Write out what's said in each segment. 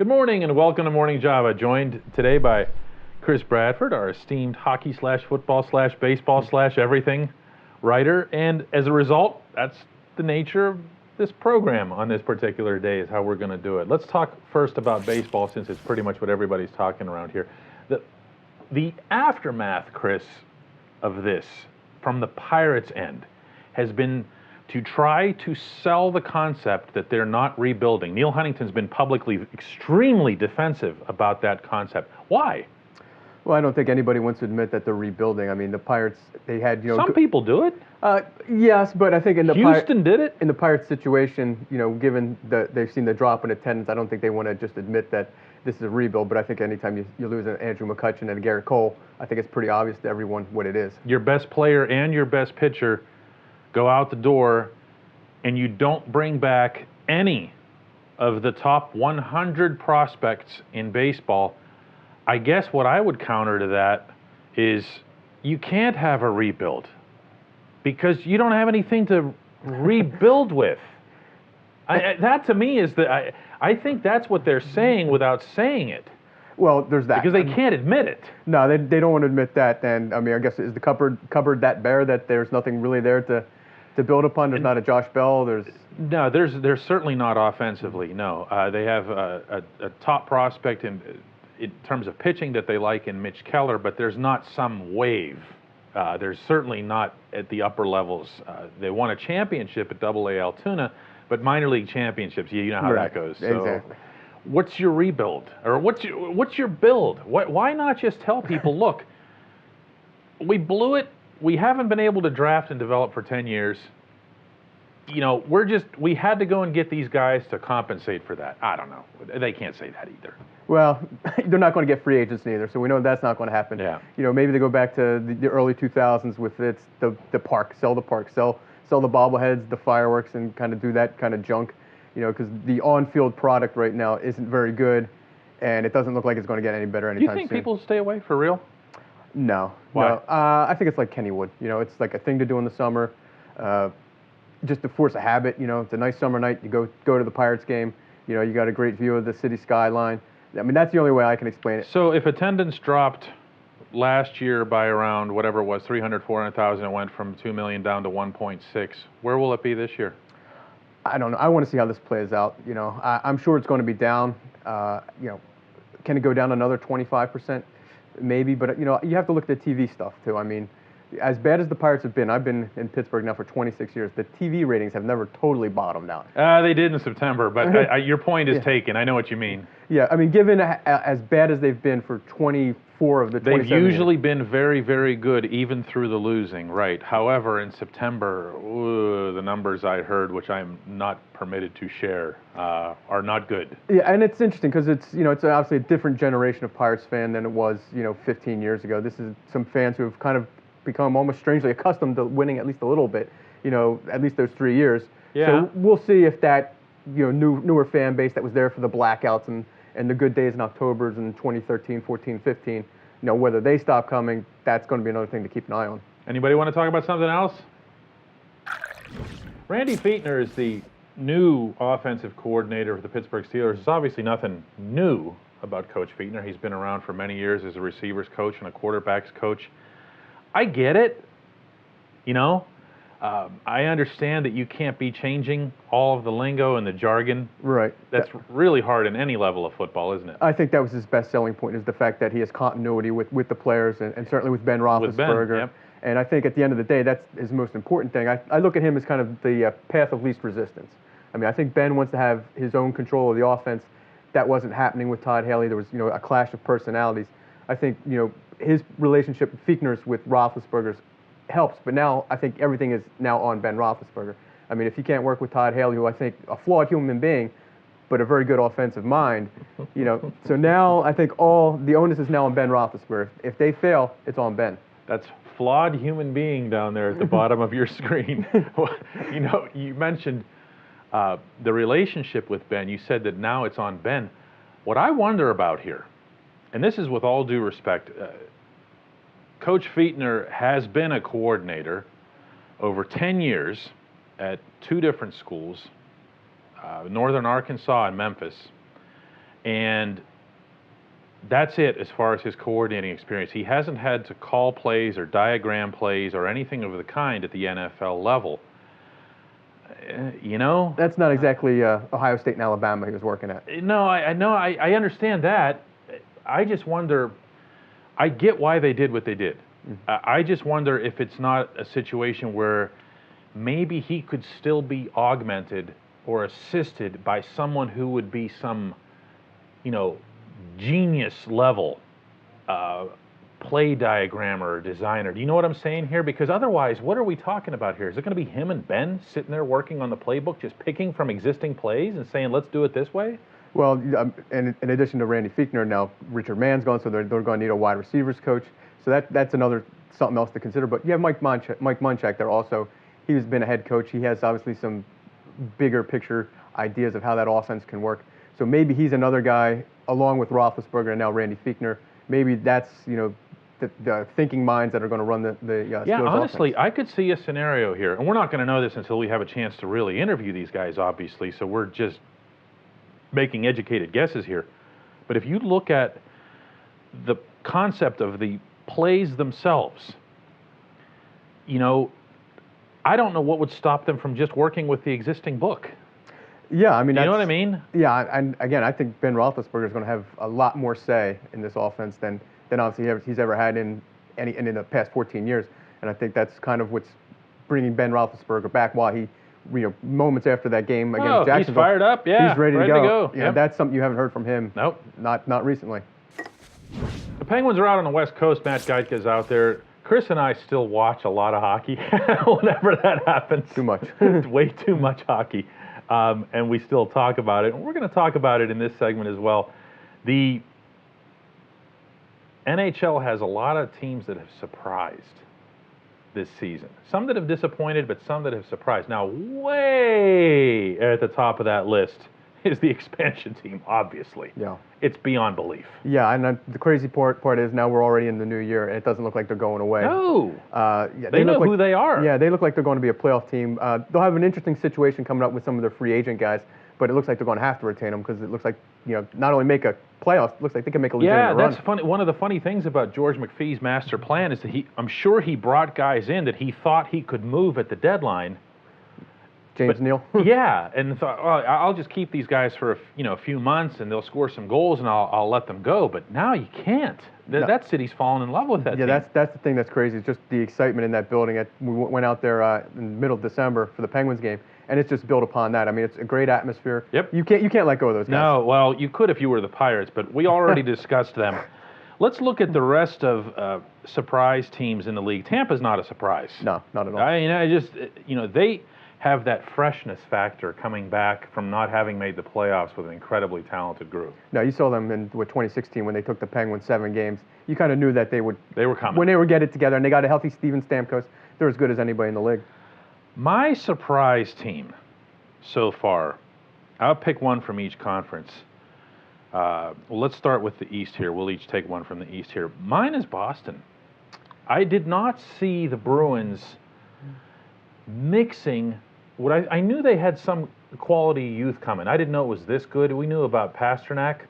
Good morning and welcome to Morning Java, joined today by Chris Bradford, our esteemed hockey/football/baseball/everything writer, and as a result, that's the nature of this program on this particular day is how we're going to do it. Let's talk first about baseball since it's pretty much what everybody's talking around here. The aftermath, Chris, of this from the Pirates' end has been to try to sell the concept that they're not rebuilding. Neil Huntington's been publicly extremely defensive about that concept. Why? Well, I don't think anybody wants to admit that they're rebuilding. I mean, the Pirates, they had, Some people do it. Yes, but I think in the Houston did it. In the Pirates situation, given that they've seen the drop in attendance, I don't think they want to just admit that this is a rebuild. But I think anytime you lose an Andrew McCutchen and a Garrett Cole, I think it's pretty obvious to everyone what it is. Your best player and your best pitcher go out the door, and you don't bring back any of the top 100 prospects in baseball. I guess what I would counter to that is you can't have a rebuild because you don't have anything to rebuild with. That to me is I think that's what they're saying without saying it. Well, there's that. Because they can't admit it. No, they don't want to admit that. And I mean, I guess is the cupboard that bare that there's nothing really there to build upon? There's not a Josh Bell. There's certainly not offensively. No, they have a top prospect in terms of pitching that they like in Mitch Keller, but there's not some wave. There's certainly not at the upper levels. They won a championship at AA Altoona, but minor league championships, you know how that goes. So exactly. What's your rebuild, or what's your build? Why not just tell people, look, we blew it. We haven't been able to draft and develop for 10 years. We had to go and get these guys to compensate for that. I don't know. They can't say that either. Well, they're not going to get free agents either, so we know that's not going to happen. Yeah. Maybe they go back to the early 2000s with the park, sell the bobbleheads, the fireworks, and kind of do that kind of junk. Because the on-field product right now isn't very good, and it doesn't look like it's going to get any better anytime soon. Do you think people stay away for real? No. Why? No. I think it's like Kennywood. It's like a thing to do in the summer, just to force a habit. It's a nice summer night. You go to the Pirates game. You got a great view of the city skyline. I mean, that's the only way I can explain it. So if attendance dropped last year by around whatever it was, 300, 400,000, it went from 2 million down to 1.6. Where will it be this year? I don't know. I want to see how this plays out. I'm sure it's going to be down. Can it go down another 25%? Maybe, but you have to look at the TV stuff too. I mean, as bad as the Pirates have been, I've been in Pittsburgh now for 26 years. The TV ratings have never totally bottomed out. They did in September, but your point is taken. I know what you mean. Yeah, I mean, given as bad as they've been for 24 of the 27 they've usually been very, very good, even through the losing, right? However, in September, the numbers I heard, which I'm not permitted to share, are not good. Yeah, and it's interesting because it's obviously a different generation of Pirates fan than it was 15 years ago. This is some fans who have kind of become almost strangely accustomed to winning at least a little bit, at least those 3 years. Yeah. So we'll see if that newer fan base that was there for the blackouts and the good days in Octobers in 2013, 14, 15, whether they stop coming, that's going to be another thing to keep an eye on. Anybody want to talk about something else? Randy Fichtner is the new offensive coordinator of the Pittsburgh Steelers. There's obviously nothing new about Coach Fichtner. He's been around for many years as a receivers coach and a quarterbacks coach. I get it. I understand that you can't be changing all of the lingo and the jargon. Right. That's really hard in any level of football, isn't it? I think that was his best selling point, is the fact that he has continuity with the players and certainly with Ben Roethlisberger. With Ben, yep. And I think at the end of the day, that's his most important thing. I look at him as kind of the path of least resistance. I mean, I think Ben wants to have his own control of the offense. That wasn't happening with Todd Haley. There was, a clash of personalities. I think, his relationship, Fichtner's with Roethlisberger's, helps, but now I think everything is now on Ben Roethlisberger. I mean, if he can't work with Todd Haley, who I think a flawed human being, but a very good offensive mind, so now I think all the onus is now on Ben Roethlisberger. If they fail, it's on Ben. That's flawed human being down there at the bottom of your screen. You mentioned the relationship with Ben. You said that now it's on Ben. What I wonder about here, and this is with all due respect, Coach Fichtner has been a coordinator over 10 years at two different schools, Northern Arkansas and Memphis. And that's it as far as his coordinating experience. He hasn't had to call plays or diagram plays or anything of the kind at the NFL level. You know? That's not exactly Ohio State and Alabama he was working at. No, I know. I understand that. I just wonder, I get why they did what they did. I just wonder if it's not a situation where maybe he could still be augmented or assisted by someone who would be some, genius level play diagrammer or designer. Do you know what I'm saying here? Because otherwise, what are we talking about here? Is it going to be him and Ben sitting there working on the playbook, just picking from existing plays and saying, let's do it this way? Well, in addition to Randy Fichtner, now Richard Mann's gone, so they're going to need a wide receivers coach. So that's another something else to consider. But you have Mike Munchak there also. He's been a head coach. He has obviously some bigger picture ideas of how that offense can work. So maybe he's another guy, along with Roethlisberger and now Randy Fichtner. Maybe that's the thinking minds that are going to run the Steelers honestly, offense. I could see a scenario here, and we're not going to know this until we have a chance to really interview these guys, obviously. So we're just making educated guesses here. But if you look at the concept of the plays themselves, I don't know what would stop them from just working with the existing book. Yeah, I mean, you know what I mean? Yeah, and again, I think Ben Roethlisberger is going to have a lot more say in this offense than obviously he's ever had in the past 14 years. And I think that's kind of what's bringing Ben Roethlisberger back. While he, moments after that game against Jacksonville, he's fired up. Yeah, he's ready to go. Yep. That's something you haven't heard from him. Nope, not recently. The Penguins are out on the West Coast. Matt Geitke's out there. Chris and I still watch a lot of hockey whenever that happens. Too much. Way too much hockey. And we still talk about it. And we're going to talk about it in this segment as well. The NHL has a lot of teams that have surprised this season. Some that have disappointed, but some that have surprised. Now, way at the top of that list is the expansion team, obviously. Yeah. It's beyond belief. Yeah, and the crazy part is now we're already in the new year, and it doesn't look like they're going away. No. They know who they are. Yeah, they look like they're going to be a playoff team. They'll have an interesting situation coming up with some of their free agent guys, but it looks like they're going to have to retain them because it looks like, not only make a playoffs, it looks like they can make a legitimate run. Yeah, that's funny. One of the funny things about George McPhee's master plan is that I'm sure he brought guys in that he thought he could move at the deadline. James Neal. Yeah, and thought, I'll just keep these guys for a few months, and they'll score some goals, and I'll let them go. But now you can't. That city's fallen in love with that team. Yeah, that's the thing that's crazy. It's just the excitement in that building. We went out there in the middle of December for the Penguins game, and it's just built upon that. I mean, it's a great atmosphere. Yep. You can't let go of those guys. No, well, you could if you were the Pirates, but we already discussed them. Let's look at the rest of surprise teams in the league. Tampa's not a surprise. No, not at all. They have that freshness factor coming back from not having made the playoffs with an incredibly talented group. No, you saw them in 2016 when they took the Penguins 7 games. You kind of knew that they were coming. When they were get it together, and they got a healthy Steven Stamkos, they're as good as anybody in the league. My surprise team so far, I'll pick one from each conference. Let's start with the East here. We'll each take one from the East here. Mine is Boston. I did not see the Bruins mixing. I knew they had some quality youth coming. I didn't know it was this good. We knew about Pasternak.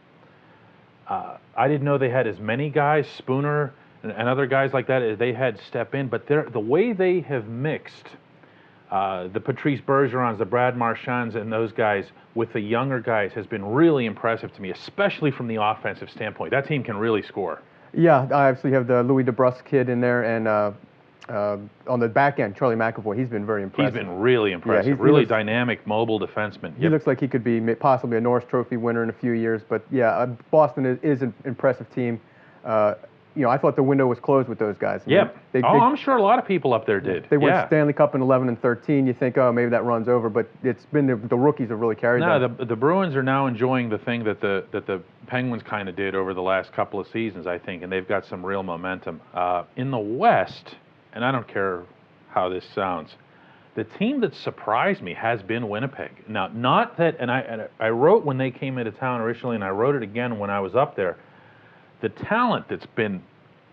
I didn't know they had as many guys, Spooner and other guys like that, as they had step in. But the way they have mixed the Patrice Bergerons, the Brad Marchands, and those guys with the younger guys has been really impressive to me, especially from the offensive standpoint. That team can really score. Yeah, I obviously have the Louis DeBrusque kid in there, and on the back end, Charlie McAvoy, he's been very impressive. He's been really impressive. Yeah, really dynamic, mobile defenseman. He looks like he could be possibly a Norris Trophy winner in a few years. But yeah, Boston is an impressive team. I thought the window was closed with those guys. Yep. I'm sure a lot of people up there did. They went Stanley Cup in 11 and 13. You think, oh, maybe that runs over, but it's been the rookies have really carried them. No, the Bruins are now enjoying the thing that the Penguins kind of did over the last couple of seasons, I think, and they've got some real momentum. In the West, and I don't care how this sounds, the team that surprised me has been Winnipeg. Now, not that, and I wrote when they came into town originally, and I wrote it again when I was up there. The talent that's been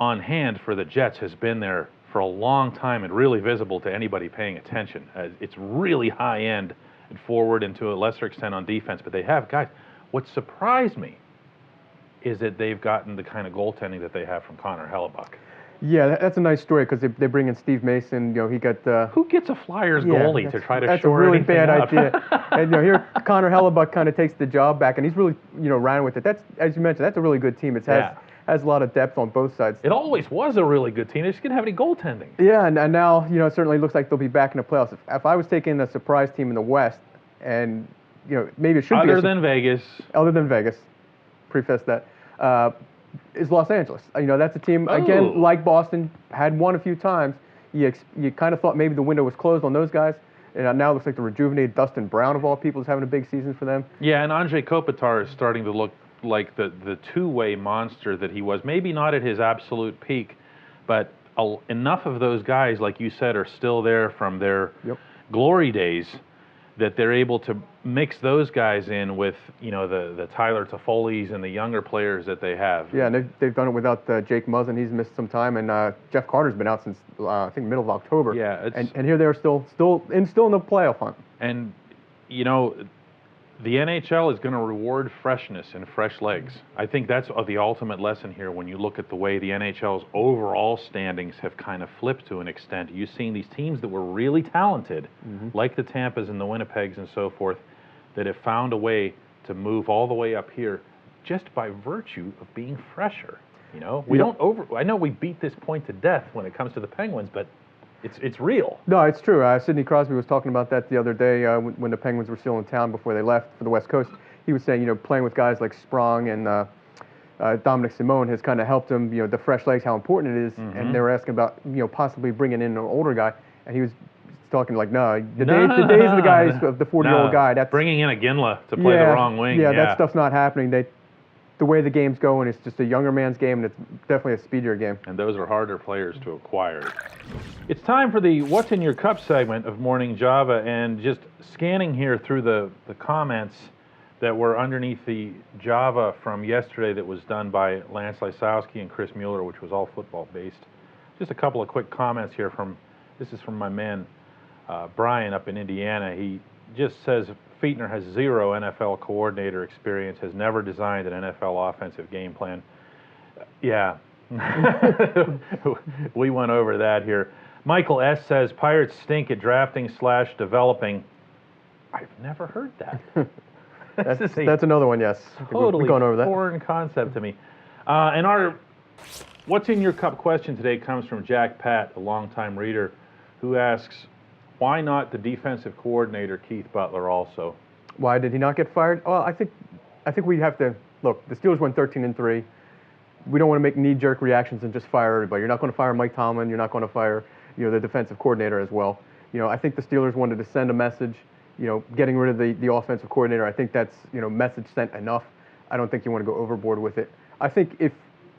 on hand for the Jets has been there for a long time and really visible to anybody paying attention. It's really high end and forward and to a lesser extent on defense, but they have guys. What surprised me is that they've gotten the kind of goaltending that they have from Connor Hellebuck. Yeah, that's a nice story because they bring in Steve Mason. You know, he got Who gets a Flyers goalie to try to that's shore a really anything bad up? idea. And here Connor Hellebuck kind of takes the job back, and he's really ran with it. That's, as you mentioned, that's a really good team. It has a lot of depth on both sides. It always was a really good team. They just didn't have any goaltending. Yeah, and now it certainly looks like they'll be back in the playoffs. If I was taking a surprise team in the West, and maybe it should be Other than Vegas, preface that. Is Los Angeles. That's a team, again, like Boston, had won a few times. You kind of thought maybe the window was closed on those guys. And now it looks like the rejuvenated Dustin Brown, of all people, is having a big season for them. Yeah, and Andrei Kopitar is starting to look like the two-way monster that he was. Maybe not at his absolute peak, but enough of those guys, like you said, are still there from their glory days that they're able to mix those guys in with, the Tyler Toffoli's and the younger players that they have. Yeah, and they've done it without Jake Muzzin. He's missed some time, and Jeff Carter's been out since I think middle of October. Yeah, and here they're still in the playoff hunt. And the NHL is going to reward freshness and fresh legs. I think that's the ultimate lesson here when you look at the way the NHL's overall standings have kind of flipped to an extent. You've seen these teams that were really talented, like the Tampas and the Winnipegs and so forth, that have found a way to move all the way up here just by virtue of being fresher. We don't I know we beat this point to death when it comes to the Penguins, but it's real. No, it's true. Sidney Crosby was talking about that the other day when the Penguins were still in town before they left for the West Coast. He was saying, playing with guys like Sprong and Dominic Simone has kind of helped him, the fresh legs, how important it is. And they were asking about, possibly bringing in an older guy. And he was talking like, no, the days of the guys, of the 40-year-old guy. That's bringing in a Ginla to play the wrong wing. Yeah, that stuff's not happening. The way the game's going, it's just a younger man's game, and it's definitely a speedier game. And those are harder players to acquire. It's time for the What's in Your Cup segment of Morning Java, and just scanning here through the comments that were underneath the Java from yesterday that was done by Lance Lysowski and Chris Mueller, which was all football-based. Just a couple of quick comments here this is from my man Brian up in Indiana. He just says, Fichtner has 0 NFL coordinator experience, has never designed an NFL offensive game plan. Yeah, we went over that here. Michael S. says, Pirates stink at drafting / developing. I've never heard that. That's another one, yes. Totally we've gone over that. Foreign concept to me. And our What's in Your Cup question today comes from Jack Pat, a longtime reader, who asks, why not the defensive coordinator, Keith Butler, also? Why did he not get fired? Well, I think we have to look. The Steelers went 13-3. We don't want to make knee-jerk reactions and just fire everybody. You're not going to fire Mike Tomlin. You're not going to fire, the defensive coordinator as well. I think the Steelers wanted to send a message. Getting rid of the offensive coordinator. I think that's message sent enough. I don't think you want to go overboard with it. I think if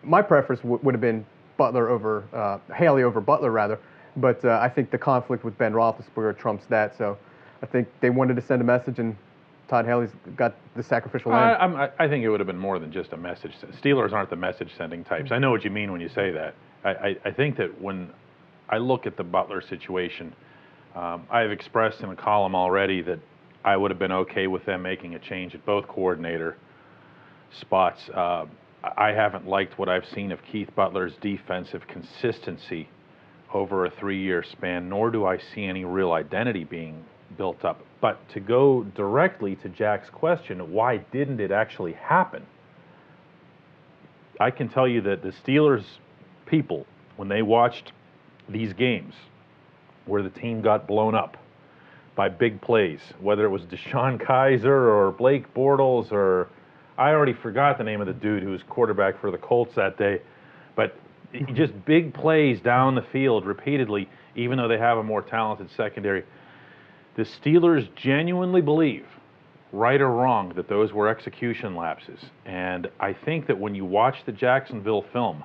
my preference would have been Butler over Haley over Butler rather. But I think the conflict with Ben Roethlisberger trumps that. So I think they wanted to send a message, and Todd Haley's got the sacrificial lamb. I think it would have been more than just a message. Steelers aren't the message-sending types. I know what you mean when you say that. I think that when I look at the Butler situation, I've expressed in a column already that I would have been okay with them making a change at both coordinator spots. I haven't liked what I've seen of Keith Butler's defensive consistency over a 3-year span, nor do I see any real identity being built up. But to go directly to Jack's question, why didn't it actually happen? I can tell you that the Steelers people, when they watched these games where the team got blown up by big plays, whether it was Deshaun Kaiser or Blake Bortles or I already forgot the name of the dude who was quarterback for the Colts that day, but just big plays down the field repeatedly, even though they have a more talented secondary. The Steelers genuinely believe, right or wrong, that those were execution lapses. And I think that when you watch the Jacksonville film,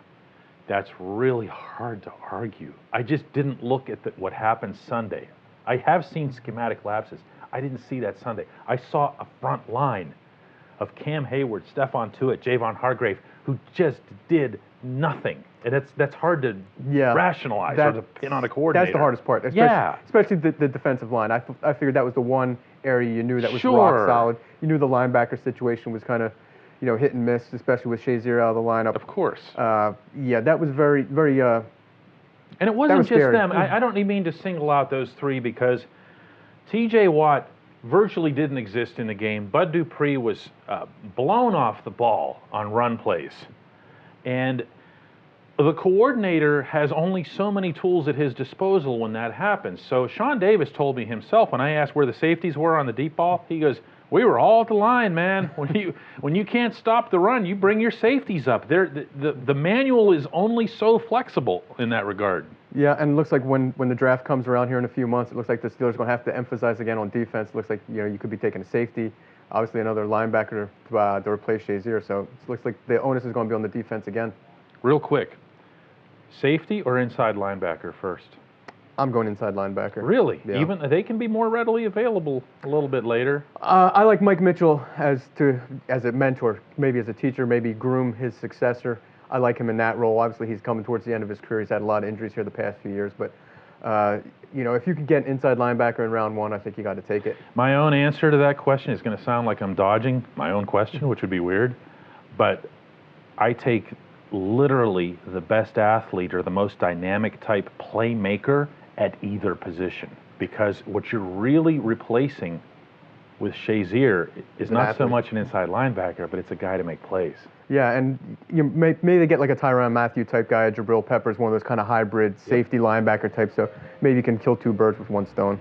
that's really hard to argue. I just didn't look at what happened Sunday. I have seen schematic lapses. I didn't see that Sunday. I saw a front line of Cam Hayward, Stephon Tuitt, Javon Hargrave, who just did nothing. And that's hard to rationalize or to pin on a coordinator. That's the hardest part. Especially the defensive line. I figured that was the one area you knew that was rock solid. You knew the linebacker situation was kind of, hit and miss, especially with Shazier out of the lineup. Of course. Yeah, that was very, very. And it wasn't was just scary. them. I don't even mean to single out those three because T.J. Watt virtually didn't exist in the game. Bud Dupree was blown off the ball on run plays. And the coordinator has only so many tools at his disposal when that happens. So Sean Davis told me himself when I asked where the safeties were on the deep ball, he goes, "We were all at the line, man. When you can't stop the run, you bring your safeties up. The manual is only so flexible in that regard." Yeah, and it looks like when the draft comes around here in a few months, it looks like the Steelers are going to have to emphasize again on defense. It looks like you could be taking a safety, obviously another linebacker to replace Shazier. So it looks like the onus is going to be on the defense again. Real quick, safety or inside linebacker first? I'm going inside linebacker. Really? Yeah. Even they can be more readily available a little bit later. I like Mike Mitchell as a mentor, maybe as a teacher, maybe groom his successor. I like him in that role. Obviously, he's coming towards the end of his career. He's had a lot of injuries here the past few years, but if you could get an inside linebacker in round one, I think you got to take it. My own answer to that question is going to sound like I'm dodging my own question, which would be weird, but I take literally the best athlete or the most dynamic type playmaker at either position, because what you're really replacing with Shazier is not so much an inside linebacker, but it's a guy to make plays. Yeah, and maybe they get like a Tyrann Mathieu type guy. Jabril Peppers, one of those kind of hybrid safety linebacker types. So maybe you can kill two birds with one stone.